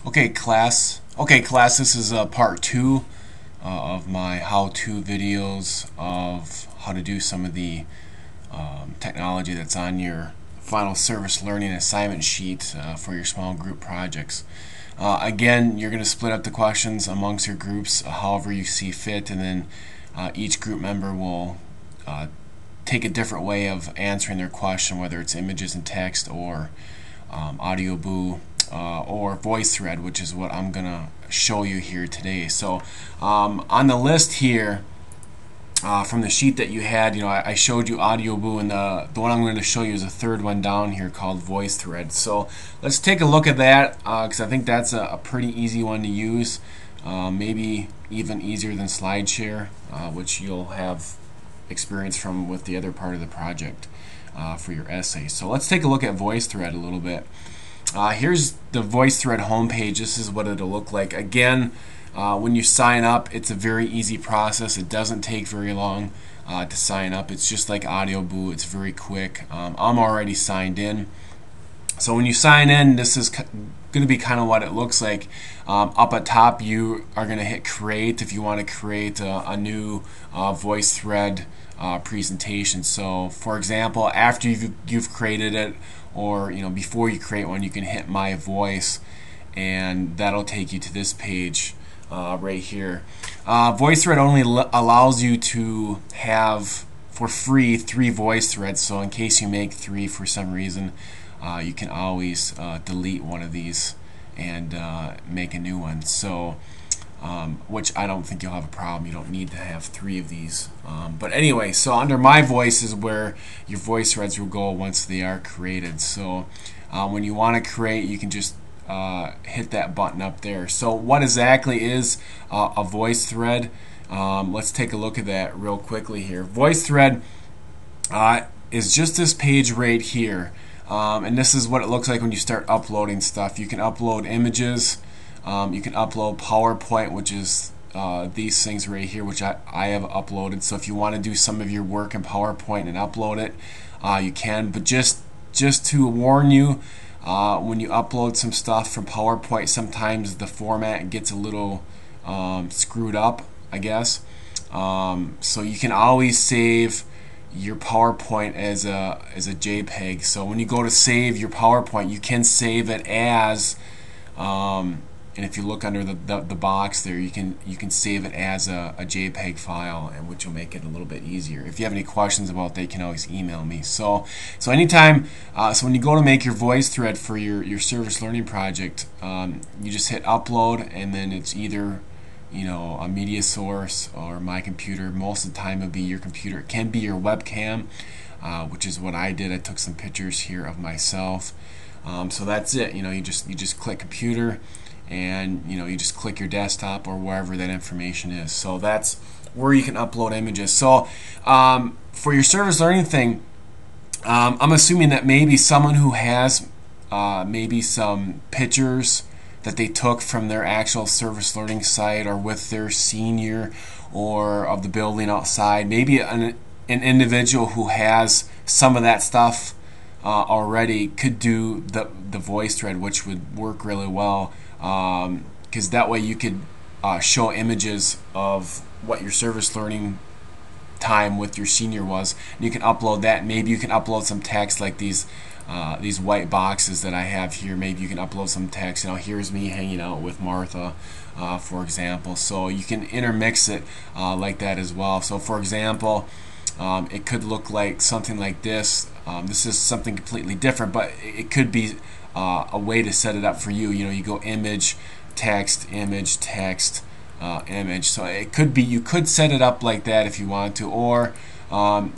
Class, this is part two of my how-to videos of how to do some of the technology that's on your final service learning assignment sheet for your small group projects. Again, you're going to split up the questions amongst your groups however you see fit, and then each group member will take a different way of answering their question, whether it's images and text or audio boo or VoiceThread, which is what I'm going to show you here today. So on the list here from the sheet that you had, I showed you audio boo, and the one I'm going to show you is the third one down here called VoiceThread. So let's take a look at that because I think that's a pretty easy one to use, maybe even easier than SlideShare, which you'll have experience from with the other part of the project for your essay. So let's take a look at VoiceThread a little bit. Here's the VoiceThread homepage. This is what it'll look like. Again, when you sign up, it's a very easy process. It doesn't take very long to sign up. It's just like audio boo. It's very quick. I'm already signed in. So when you sign in, this is going to be kind of what it looks like. Up at top, you are going to hit create if you want to create a new VoiceThread presentation. So for example, after you've created it, or before you create one, you can hit my voice, and that'll take you to this page right here. VoiceThread only allows you to have for free 3 VoiceThreads, so in case you make 3 for some reason, you can always delete one of these and make a new one. So which I don't think you'll have a problem. You don't need to have 3 of these. But anyway, so under my voice is where your VoiceThreads will go once they are created. So when you want to create, you can just hit that button up there. So what exactly is a VoiceThread? Let's take a look at that real quickly here. VoiceThread is just this page right here. And this is what it looks like when you start uploading stuff. You can upload images. You can upload PowerPoint, which is these things right here, which I have uploaded. So if you want to do some of your work in PowerPoint and upload it, you can. But just to warn you, when you upload some stuff from PowerPoint, sometimes the format gets a little screwed up, I guess. So you can always save your PowerPoint as a JPEG. So when you go to save your PowerPoint, you can save it as and if you look under the box there, you can save it as a JPEG file, and which will make it a little bit easier. If you have any questions about that, you can always email me. So anytime, so when you go to make your VoiceThread for your service learning project, you just hit upload, and then it's either a media source or my computer. Most of the time it'll be your computer. It can be your webcam, which is what I did. I took some pictures here of myself. So that's it. You just click computer, and you just click your desktop or wherever that information is. So that's where you can upload images. So for your service learning thing, I'm assuming that maybe someone who has maybe some pictures that they took from their actual service learning site or with their senior or of the building outside, maybe an individual who has some of that stuff already could do the VoiceThread, which would work really well, because that way you could show images of what your service learning time with your senior was, and you can upload that. Maybe you can upload some text, like these white boxes that I have here. Maybe you can upload some text. Here's me hanging out with Martha, for example. So you can intermix it like that as well. So for example, it could look like something like this. This is something completely different, but it could be a way to set it up for you. You go image, text, image, text, image. So it could be, you could set it up like that if you want to, or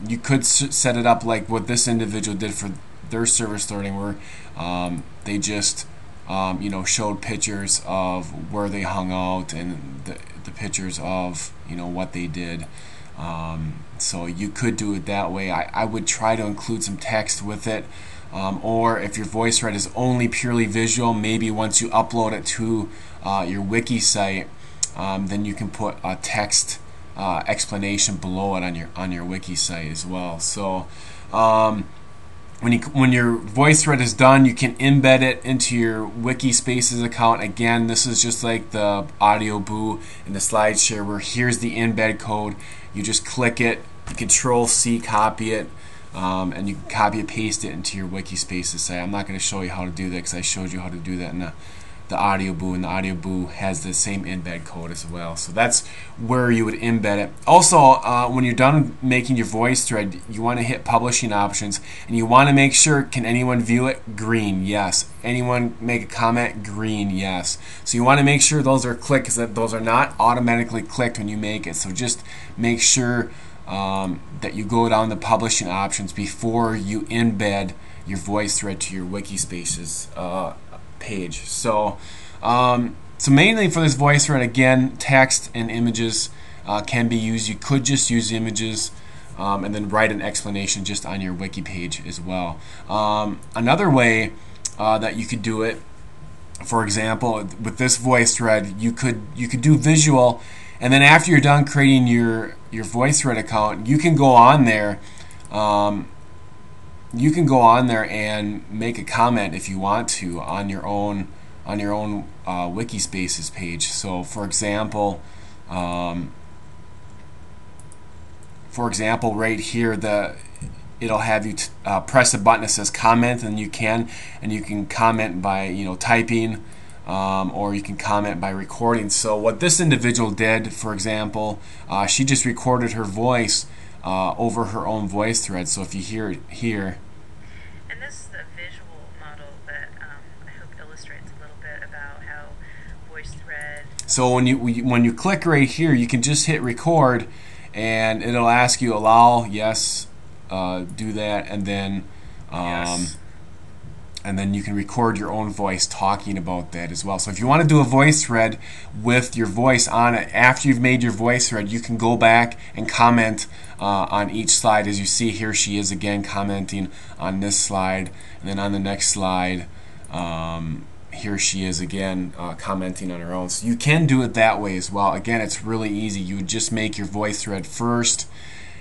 you could set it up like what this individual did for their service learning, where they just showed pictures of where they hung out and the pictures of what they did. So you could do it that way. I would try to include some text with it, or if your VoiceThread is only purely visual, maybe once you upload it to your wiki site, then you can put a text explanation below it on your wiki site as well. So when your voice thread is done, you can embed it into your Wiki Spaces account. Again, this is just like the Audio Boo and the SlideShare, where here's the embed code. You just click it, you Control C, copy it, and you can copy and paste it into your Wiki Spaces site. I'm not going to show you how to do that because I showed you how to do that in the Audio Boo, and the Audio Boo has the same embed code as well. So that's where you would embed it. Also, when you're done making your voice thread, you want to hit Publishing Options, and you want to make sure, can anyone view it? Green, yes. Anyone make a comment? Green, yes. So you want to make sure those are clicked, because those are not automatically clicked when you make it. So just make sure that you go down the Publishing Options before you embed your voice thread to your Wiki Spaces page. So mainly for this voice thread, again, text and images can be used. You could just use images and then write an explanation just on your wiki page as well. Another way that you could do it, for example, with this voice thread, you could do visual, and then after you're done creating your voice thread account, you can go on there. You can go on there and make a comment if you want to on your own Wiki Spaces page. So for example, right here, it'll have you press a button that says comment, and you can comment by typing, or you can comment by recording. So what this individual did, for example, she just recorded her voice over her own voice thread. So if you hear it here, and this is the visual model that I hope illustrates a little bit about how voice thread. So when you click right here, you can just hit record, and it'll ask you allow, yes, do that, and then Yes. and then you can record your own voice talking about that as well. So if you want to do a voice thread with your voice on it, after you've made your voice thread, you can go back and comment on each slide. As you see here, she is again commenting on this slide, and then on the next slide, here she is again commenting on her own. So you can do it that way as well. Again, it's really easy. You would just make your voice thread first,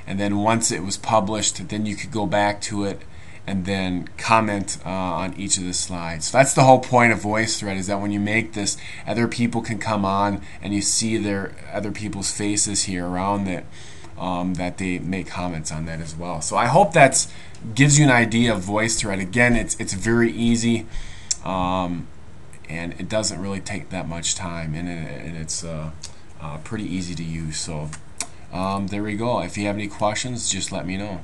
and then once it was published, then you could go back to it and then comment on each of the slides. So that's the whole point of voice thread, is that when you make this, other people can come on and you see their other people's faces here around it, that they make comments on that as well. So I hope that gives you an idea of voice thread. Again, it's very easy, and it doesn't really take that much time, and it's pretty easy to use. So there we go. If you have any questions, just let me know.